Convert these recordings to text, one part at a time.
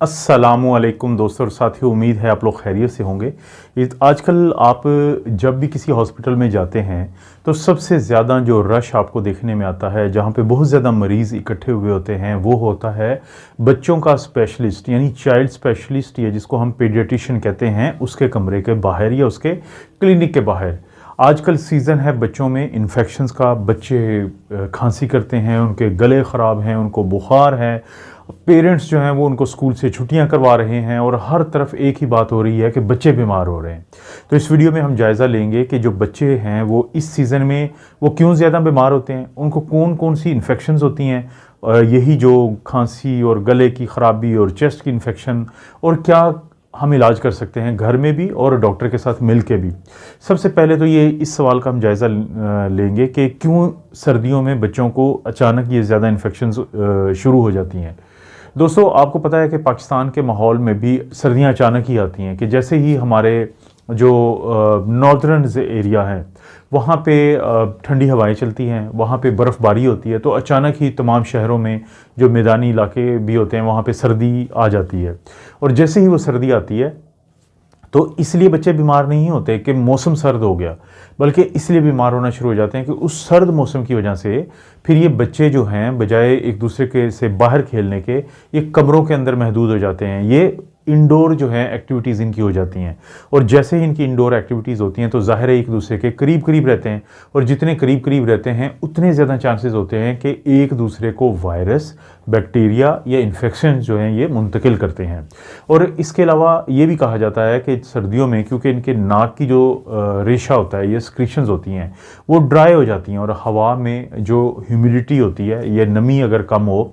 अस्सलामुअलैकुम दोस्तों और साथियों, उम्मीद है आप लोग खैरियत से होंगे। आजकल आप जब भी किसी हॉस्पिटल में जाते हैं तो सबसे ज़्यादा जो रश आपको देखने में आता है, जहाँ पे बहुत ज़्यादा मरीज़ इकट्ठे हुए होते हैं, वो होता है बच्चों का स्पेशलिस्ट यानी चाइल्ड स्पेशलिस्ट, या जिसको हम पीडियाट्रिशियन कहते हैं, उसके कमरे के बाहर या उसके क्लिनिक के बाहर। आजकल सीज़न है बच्चों में इन्फेक्शंस का, बच्चे खांसी करते हैं, उनके गले ख़राब हैं, उनको बुखार है, पेरेंट्स जो हैं वो उनको स्कूल से छुट्टियां करवा रहे हैं और हर तरफ एक ही बात हो रही है कि बच्चे बीमार हो रहे हैं। तो इस वीडियो में हम जायज़ा लेंगे कि जो बच्चे हैं वो इस सीज़न में वो क्यों ज़्यादा बीमार होते हैं, उनको कौन कौन सी इन्फेक्शंस होती हैं, यही जो खांसी और गले की ख़राबी और चेस्ट की इन्फेक्शन, और क्या हम इलाज कर सकते हैं घर में भी और डॉक्टर के साथ मिल के भी। सबसे पहले तो ये इस सवाल का हम जायज़ा लेंगे कि क्यों सर्दियों में बच्चों को अचानक ये ज़्यादा इन्फेक्शंस शुरू हो जाती हैं। दोस्तों, आपको पता है कि पाकिस्तान के माहौल में भी सर्दियां अचानक ही आती हैं कि जैसे ही हमारे जो नॉर्दर्न एरिया है वहाँ पे ठंडी हवाएं चलती हैं, वहाँ पे बर्फ़बारी होती है, तो अचानक ही तमाम शहरों में जो मैदानी इलाके भी होते हैं वहाँ पे सर्दी आ जाती है। और जैसे ही वो सर्दी आती है तो इसलिए बच्चे बीमार नहीं होते कि मौसम सर्द हो गया, बल्कि इसलिए बीमार होना शुरू हो जाते हैं कि उस सर्द मौसम की वजह से फिर ये बच्चे जो हैं बजाय एक दूसरे के से बाहर खेलने के, ये कमरों के अंदर महदूद हो जाते हैं। ये इंडोर जो है एक्टिविटीज़ इनकी हो जाती हैं, और जैसे ही इनकी इंडोर एक्टिविटीज़ होती हैं तो ज़ाहिर है एक दूसरे के करीब करीब रहते हैं, और जितने करीब करीब रहते हैं उतने ज़्यादा चांसेस होते हैं कि एक दूसरे को वायरस, बैक्टीरिया या इन्फेक्शन जो हैं ये मुंतकिल करते हैं। और इसके अलावा ये भी कहा जाता है कि सर्दियों में क्योंकि इनके नाक की जो रेशा होता है, ये सिक्रीशंस होती हैं, वो ड्राई हो जाती हैं, और हवा में जो ह्यूमिडिटी होती है या नमी अगर कम हो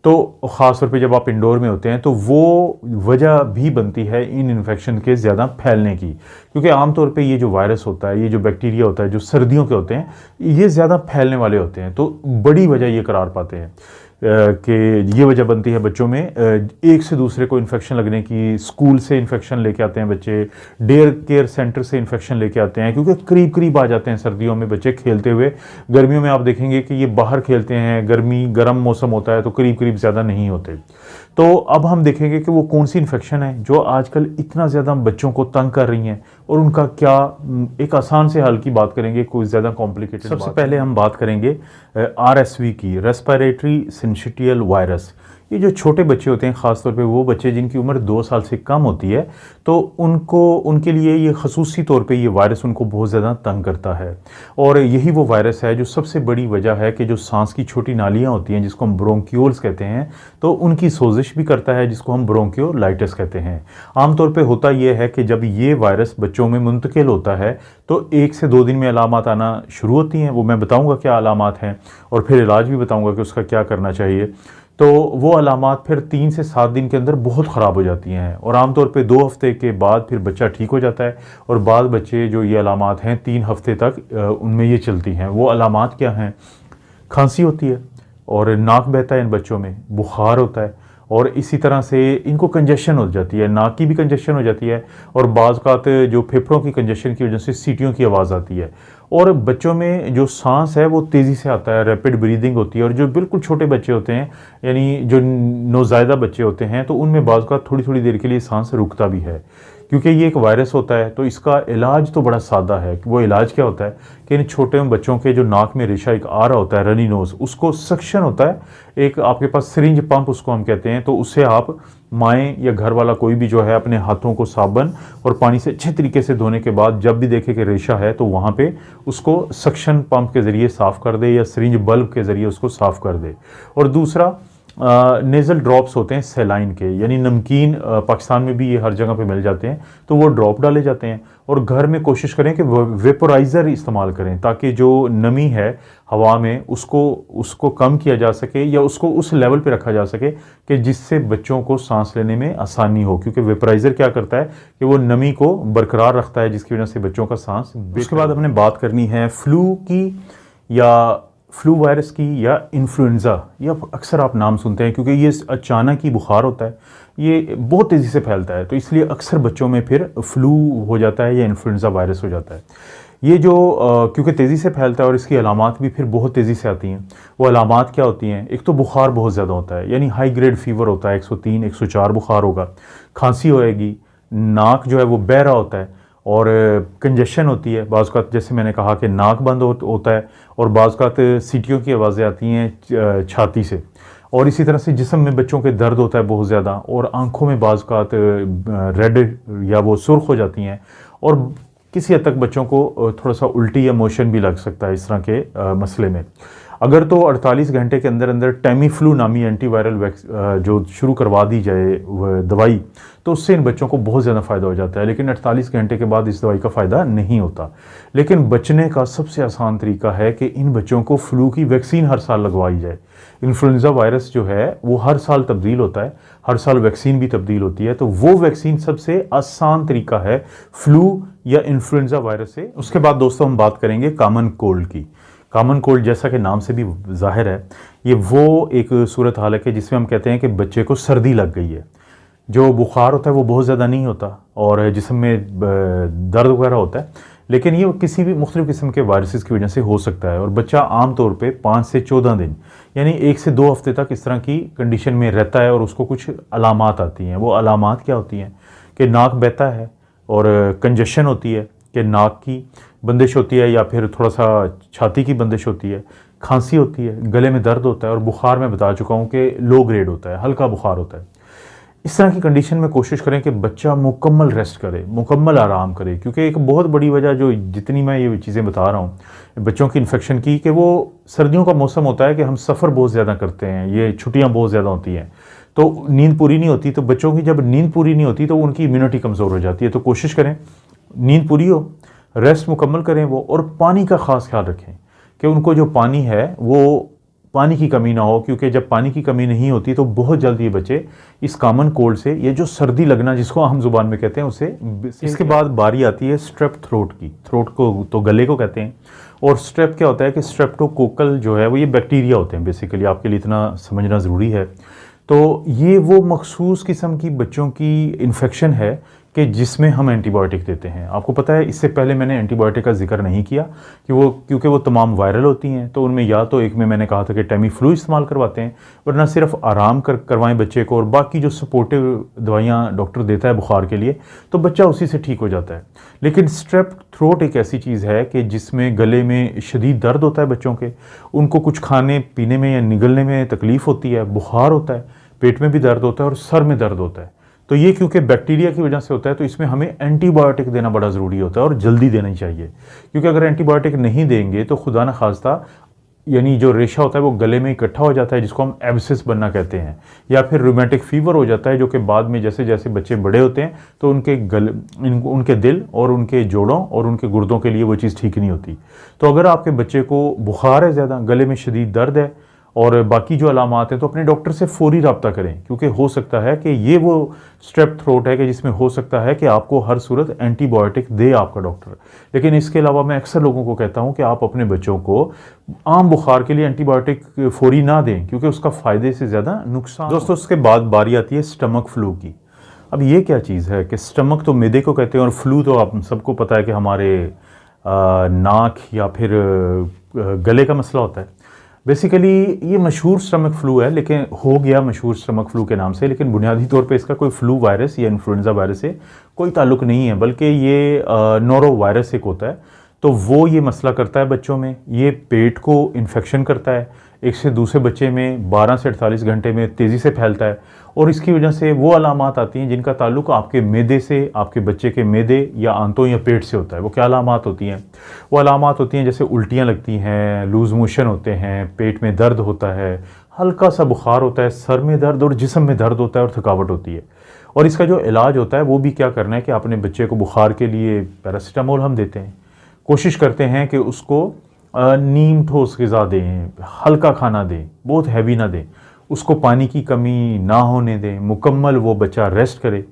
तो ख़ास तौर पे जब आप इंडोर में होते हैं तो वो वजह भी बनती है इन इन्फेक्शन के ज़्यादा फैलने की। क्योंकि आमतौर पे ये जो वायरस होता है, ये जो बैक्टीरिया होता है, जो सर्दियों के होते हैं, ये ज़्यादा फैलने वाले होते हैं। तो बड़ी वजह ये करार पाते हैं कि ये वजह बनती है बच्चों में एक से दूसरे को इन्फेक्शन लगने की। स्कूल से इन्फेक्शन लेके आते हैं बच्चे, डेयर केयर सेंटर से इन्फेक्शन लेके आते हैं, क्योंकि करीब करीब आ जाते हैं सर्दियों में बच्चे खेलते हुए। गर्मियों में आप देखेंगे कि ये बाहर खेलते हैं, गर्म मौसम होता है तो करीब करीब ज़्यादा नहीं होते। तो अब हम देखेंगे कि वो कौन सी इन्फेक्शन है जो आजकल इतना ज़्यादा बच्चों को तंग कर रही हैं, और उनका क्या एक आसान से हल की बात करेंगे, कोई ज़्यादा कॉम्प्लिकेटेड। सबसे पहले हम बात करेंगे RSV की, रेस्पिरेटरी सिंशिटियल वायरस। ये जो छोटे बच्चे होते हैं, ख़ास तौर पे वो बच्चे जिनकी उम्र 2 साल से कम होती है, तो उनके लिए ये खसूसी तौर पे ये वायरस उनको बहुत ज़्यादा तंग करता है। और यही वो वायरस है जो सबसे बड़ी वजह है कि जो सांस की छोटी नालियाँ होती हैं, जिसको हम ब्रोंक्यूल्स कहते हैं, तो उनकी सोजिश भी करता है, जिसको हम ब्रोंकियोलाइटिस कहते हैं। आमतौर पर होता ये है कि जब ये वायरस बच्चों में मुंतकिल होता है तो 1 से 2 दिन में अलामात आना शुरू होती हैं। वो मैं बताऊँगा क्या अलामात हैं, और फिर इलाज भी बताऊँगा कि उसका क्या करना चाहिए। तो वो अलामात फिर 3 से 7 दिन के अंदर बहुत ख़राब हो जाती हैं, और आमतौर पे 2 हफ्ते के बाद फिर बच्चा ठीक हो जाता है। और बाद बच्चे जो ये अलामात हैं 3 हफ्ते तक उनमें ये चलती हैं। वो अलामात क्या हैं? खांसी होती है, और नाक बहता है इन बच्चों में, बुखार होता है, और इसी तरह से इनको कंजेशन हो जाती है, नाक की भी कंजेशन हो जाती है, और बाज़ औक़ात जो फेफड़ों की कंजेशन की वजह से सीटियों की आवाज़ आती है। और बच्चों में जो सांस है वो तेज़ी से आता है, रैपिड ब्रीदिंग होती है। और जो बिल्कुल छोटे बच्चे होते हैं, यानी जो नौज़ायदा बच्चे होते हैं, तो उनमें बाज़ औक़ात थोड़ी थोड़ी देर के लिए सांस रुकता भी है। क्योंकि ये एक वायरस होता है तो इसका इलाज तो बड़ा सादा है। वो इलाज क्या होता है कि इन छोटे बच्चों के जो नाक में रेशा एक आ रहा होता है, रनी नोज़, उसको सक्शन होता है, एक आपके पास सिरिंज पंप उसको हम कहते हैं, तो उससे आप माएँ या घर वाला कोई भी जो है अपने हाथों को साबुन और पानी से अच्छे तरीके से धोने के बाद जब भी देखे कि रेशा है तो वहाँ पे उसको सक्शन पंप के ज़रिए साफ़ कर दे, या सिरिंज बल्ब के ज़रिए उसको साफ़ कर दे। और दूसरा नेज़ल ड्रॉप्स होते हैं सेलाइन के, यानी नमकीन, पाकिस्तान में भी ये हर जगह पे मिल जाते हैं, तो वो ड्रॉप डाले जाते हैं। और घर में कोशिश करें कि वेपोराइज़र इस्तेमाल करें, ताकि जो नमी है हवा में उसको कम किया जा सके, या उसको उस लेवल पे रखा जा सके कि जिससे बच्चों को सांस लेने में आसानी हो। क्योंकि वेपोराइज़र क्या करता है कि वो नमी को बरकरार रखता है, जिसकी वजह से बच्चों का सांस। उसके बाद हमने बात करनी है फ्लू की, या फ्लू वायरस की, या इन्फ्लुएंज़ा। या अक्सर आप नाम सुनते हैं क्योंकि ये अचानक ही बुखार होता है, ये बहुत तेज़ी से फैलता है, तो इसलिए अक्सर बच्चों में फिर फ्लू हो जाता है या इन्फ्लुएंज़ा वायरस हो जाता है। ये जो क्योंकि तेज़ी से फैलता है और इसकी अलामात भी फिर बहुत तेज़ी से आती हैं। वो अलामात क्या होती हैं? एक तो बुखार बहुत ज़्यादा होता है, यानी हाई ग्रेड फीवर होता है, 103 104 बुखार होगा, खांसी होएगी, नाक जो है वो बह रहा होता है, और कंजेशन होती है बाज़ औक़ात, जैसे मैंने कहा कि नाक बंद होता है, और बाज़ औक़ात सीटियों की आवाज़ें आती हैं छाती से, और इसी तरह से जिस्म में बच्चों के दर्द होता है बहुत ज़्यादा, और आँखों में बाज़ औक़ात रेड या वो सुर्ख हो जाती हैं, और किसी हद तक बच्चों को थोड़ा सा उल्टी या मोशन भी लग सकता है इस तरह के मसले में। अगर तो 48 घंटे के अंदर अंदर टेमीफ्लू नामी एंटीवायरल जो शुरू करवा दी जाए दवाई, तो उससे इन बच्चों को बहुत ज़्यादा फ़ायदा हो जाता है। लेकिन 48 घंटे के बाद इस दवाई का फ़ायदा नहीं होता। लेकिन बचने का सबसे आसान तरीका है कि इन बच्चों को फ्लू की वैक्सीन हर साल लगवाई जाए। इन्फ्लुएंज़ा वायरस जो है वो हर साल तब्दील होता है, हर साल वैक्सीन भी तब्दील होती है, तो वो वैक्सीन सबसे आसान तरीका है फ्लू या इन्फ्लुएंज़ा वायरस से। उसके बाद दोस्तों हम बात करेंगे कॉमन कोल्ड की। कॉमन कोल्ड जैसा कि नाम से भी ज़ाहिर है, ये वो एक सूरत हाल है कि जिसमें हम कहते हैं कि बच्चे को सर्दी लग गई है। जो बुखार होता है वो बहुत ज़्यादा नहीं होता, और जिस्म में दर्द वगैरह होता है, लेकिन ये किसी भी मुख्तलिफ़ किस्म के वायरसेस की वजह से हो सकता है। और बच्चा आम तौर पे 5 से 14 दिन यानी 1 से 2 हफ्ते तक इस तरह की कंडीशन में रहता है, और उसको कुछ अलामात आती हैं। वो अलामात क्या होती हैं कि नाक बहता है, और कंजेशन होती है कि नाक की बंदिश होती है, या फिर थोड़ा सा छाती की बंदिश होती है, खांसी होती है, गले में दर्द होता है, और बुखार मैं बता चुका हूँ कि लो ग्रेड होता है, हल्का बुखार होता है। इस तरह की कंडीशन में कोशिश करें कि बच्चा मुकम्मल रेस्ट करे, मुकम्मल आराम करे, क्योंकि एक बहुत बड़ी वजह जो जितनी मैं ये चीज़ें बता रहा हूँ बच्चों की इन्फेक्शन की, कि वो सर्दियों का मौसम होता है कि हम सफ़र बहुत ज़्यादा करते हैं, ये छुट्टियाँ बहुत ज़्यादा होती हैं, तो नींद पूरी नहीं होती। तो बच्चों की जब नींद पूरी नहीं होती तो उनकी इम्यूनिटी कमज़ोर हो जाती है। तो कोशिश करें नींद पूरी हो, रेस्ट मुकम्मल करें वो, और पानी का ख़ास ख्याल रखें कि उनको जो पानी है वो पानी की कमी ना हो, क्योंकि जब पानी की कमी नहीं होती तो बहुत जल्दी ये बच्चे इस कॉमन कोल्ड से, ये जो सर्दी लगना जिसको हम ज़ुबान में कहते हैं, उससे। इसके बाद बारी आती है स्ट्रेप थ्रोट की। थ्रोट को तो गले को कहते हैं, और स्ट्रेप क्या होता है कि स्ट्रेप्टोकोकल जो है वो ये बैक्टीरिया होते हैं बेसिकली, आपके लिए इतना समझना ज़रूरी है। तो ये वो मखसूस किस्म की बच्चों की इन्फेक्शन है कि जिसमें हम एंटीबायोटिक देते हैं। आपको पता है इससे पहले मैंने एंटीबायोटिक का जिक्र नहीं किया क्योंकि वो तमाम वायरल होती हैं, तो उनमें या तो एक में मैंने कहा था कि टेमीफ्लू इस्तेमाल करवाते हैं, वरना सिर्फ आराम करवाएं बच्चे को, और बाकी जो सपोर्टिव दवाइयाँ डॉक्टर देता है बुखार के लिए, तो बच्चा उसी से ठीक हो जाता है। लेकिन स्ट्रेप थ्रोट एक ऐसी चीज़ है कि जिसमें गले में शदीद दर्द होता है बच्चों के, उनको कुछ खाने पीने में या निगलने में तकलीफ़ होती है, बुखार होता है, पेट में भी दर्द होता है, और सर में दर्द होता है। तो ये क्योंकि बैक्टीरिया की वजह से होता है, तो इसमें हमें एंटीबायोटिक देना बड़ा ज़रूरी होता है, और जल्दी देना ही चाहिए। क्योंकि अगर एंटीबायोटिक नहीं देंगे तो खुदा न खास्ता यानी जो रेशा होता है वो गले में इकट्ठा हो जाता है, जिसको हम एब्सेस बनना कहते हैं, या फिर रूमेटिक फीवर हो जाता है, जो कि बाद में जैसे जैसे बच्चे बड़े होते हैं तो उनके दिल और उनके जोड़ों और उनके गुर्दों के लिए वो चीज़ ठीक नहीं होती। तो अगर आपके बच्चे को बुखार है ज़्यादा, गले में शदीद दर्द है और बाकी जो अलामात हैं, तो अपने डॉक्टर से फ़ौरी रब्ता करें, क्योंकि हो सकता है कि ये वो स्ट्रेप थ्रोट है कि जिसमें हो सकता है कि आपको हर सूरत एंटीबायोटिक दे आपका डॉक्टर। लेकिन इसके अलावा मैं अक्सर लोगों को कहता हूं कि आप अपने बच्चों को आम बुखार के लिए एंटीबायोटिक फ़ौरी ना दें, क्योंकि उसका फ़ायदे से ज़्यादा नुकसान। दोस्तों, उसके बाद बारी आती है स्टमक फ्लू की। अब ये क्या चीज़ है कि स्टमक तो मैदे को कहते हैं, और फ्लू तो आप सबको पता है कि हमारे नाक या फिर गले का मसला होता है। बेसिकली ये मशहूर स्टमक फ्लू है, लेकिन हो गया मशहूर स्टमक फ्लू के नाम से, लेकिन बुनियादी तौर पे इसका कोई फ्लू वायरस या इन्फ्लुएंजा वायरस से कोई ताल्लुक नहीं है, बल्कि ये नोरो वायरस एक होता है। तो वो ये मसला करता है बच्चों में, ये पेट को इन्फेक्शन करता है, एक से दूसरे बच्चे में 12 से 48 घंटे में तेज़ी से फैलता है, और इसकी वजह से वो अलामात आती हैं जिनका ताल्लुक आपके मैदे से, आपके बच्चे के मैदे या आंतों या पेट से होता है। वो क्या अलामात होती हैं? वो अलामात होती हैं जैसे उल्टियाँ लगती हैं, लूज़ मोशन होते हैं, पेट में दर्द होता है, हल्का सा बुखार होता है, सर में दर्द और जिस्म में दर्द होता है, और थकावट होती है। और इसका जो इलाज होता है वो भी क्या करना है कि अपने बच्चे को बुखार के लिए पैरासीटामोल हम देते हैं, कोशिश करते हैं कि उसको नीम ठोस ग़िज़ा दें, हल्का खाना दें, बहुत हैवी ना दें, उसको पानी की कमी ना होने दें, मुकम्मल वो बच्चा रेस्ट करे।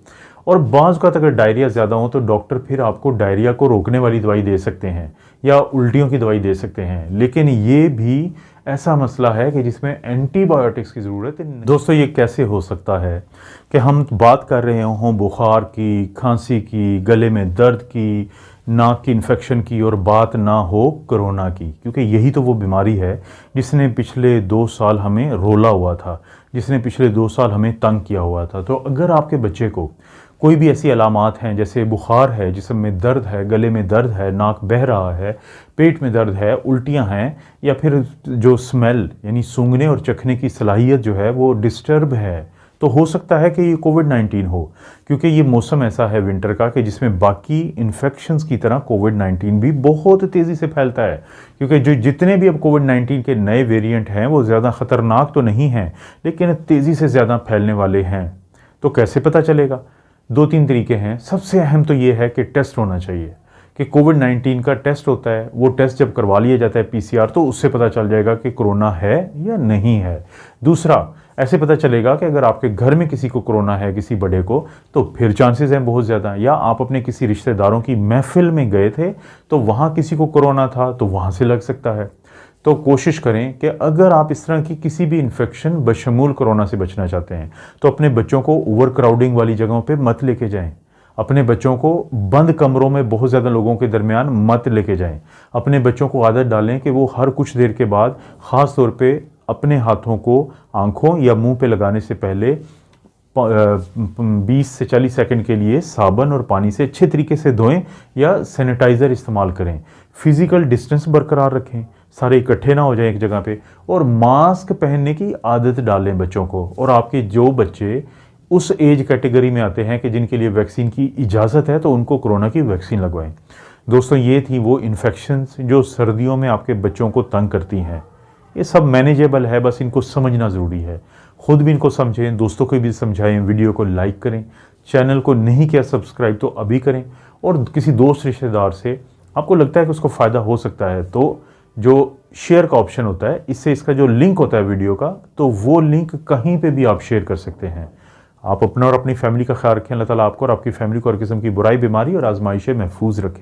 और बाज़ का अगर डायरिया ज़्यादा हो तो डॉक्टर फिर आपको डायरिया को रोकने वाली दवाई दे सकते हैं या उल्टियों की दवाई दे सकते हैं, लेकिन ये भी ऐसा मसला है कि जिसमें एंटीबायोटिक्स की ज़रूरत है। दोस्तों, ये कैसे हो सकता है कि हम बात कर रहे हों बुखार की, खांसी की, गले में दर्द की, नाक की इन्फेक्शन की और बात ना हो कोरोना की, क्योंकि यही तो वो बीमारी है जिसने पिछले 2 साल हमें रोला हुआ था, जिसने पिछले 2 साल हमें तंग किया हुआ था। तो अगर आपके बच्चे को कोई भी ऐसी अलामात हैं, जैसे बुखार है, जिस्म में दर्द है, गले में दर्द है, नाक बह रहा है, पेट में दर्द है, उल्टियाँ हैं, या फिर जो स्मेल यानी सूंघने और चखने की सलाहियत जो है वो डिस्टर्ब है, तो हो सकता है कि ये कोविड-19 हो, क्योंकि ये मौसम ऐसा है विंटर का कि जिसमें बाकी इन्फेक्शंस की तरह कोविड-19 भी बहुत तेज़ी से फैलता है। क्योंकि जो जितने भी अब कोविड-19 के नए वेरिएंट हैं वो ज़्यादा ख़तरनाक तो नहीं हैं, लेकिन तेज़ी से ज़्यादा फैलने वाले हैं। तो कैसे पता चलेगा? 2-3 तरीके हैं। सबसे अहम तो ये है कि टेस्ट होना चाहिए, कि कोविड-19 का टेस्ट होता है, वो टेस्ट जब करवा लिया जाता है पीसीआर, तो उससे पता चल जाएगा कि कोरोना है या नहीं है। दूसरा, ऐसे पता चलेगा कि अगर आपके घर में किसी को कोरोना है, किसी बड़े को, तो फिर चांसेस हैं बहुत ज़्यादा, या आप अपने किसी रिश्तेदारों की महफिल में गए थे तो वहाँ किसी को कोरोना था तो वहाँ से लग सकता है। तो कोशिश करें कि अगर आप इस तरह की किसी भी इन्फेक्शन बशमूल कोरोना से बचना चाहते हैं तो अपने बच्चों को ओवर क्राउडिंग वाली जगहों पे मत लेके जाएं। अपने बच्चों को बंद कमरों में बहुत ज़्यादा लोगों के दरमियान मत लेके जाएं। अपने बच्चों को आदत डालें कि वो हर कुछ देर के बाद ख़ास तौर पे अपने हाथों को आँखों या मुंह पे लगाने से पहले 20 से 40 सेकंड के लिए साबुन और पानी से अच्छे तरीके से धोएं या सैनिटाइज़र इस्तेमाल करें। फिज़िकल डिस्टेंस बरकरार रखें, सारे इकट्ठे ना हो जाएं एक जगह पे, और मास्क पहनने की आदत डालें बच्चों को। और आपके जो बच्चे उस एज कैटेगरी में आते हैं कि जिनके लिए वैक्सीन की इजाज़त है, तो उनको कोरोना की वैक्सीन लगवाएं। दोस्तों, ये थी वो इन्फेक्शंस जो सर्दियों में आपके बच्चों को तंग करती हैं। ये सब मैनेजेबल है, बस इनको समझना ज़रूरी है। खुद भी इनको समझें, दोस्तों को भी समझाएं, वीडियो को लाइक करें, चैनल को नहीं किया सब्सक्राइब तो अभी करें, और किसी दोस्त रिश्तेदार से आपको लगता है कि उसको फ़ायदा हो सकता है तो जो शेयर का ऑप्शन होता है, इससे इसका जो लिंक होता है वीडियो का, तो वो लिंक कहीं पे भी आप शेयर कर सकते हैं। आप अपना और अपनी फैमिली का ख्याल रखें। अल्लाह ताला आपको और आपकी फैमिली को हर किस्म की बुराई, बीमारी और आजमाइशें महफूज रखे।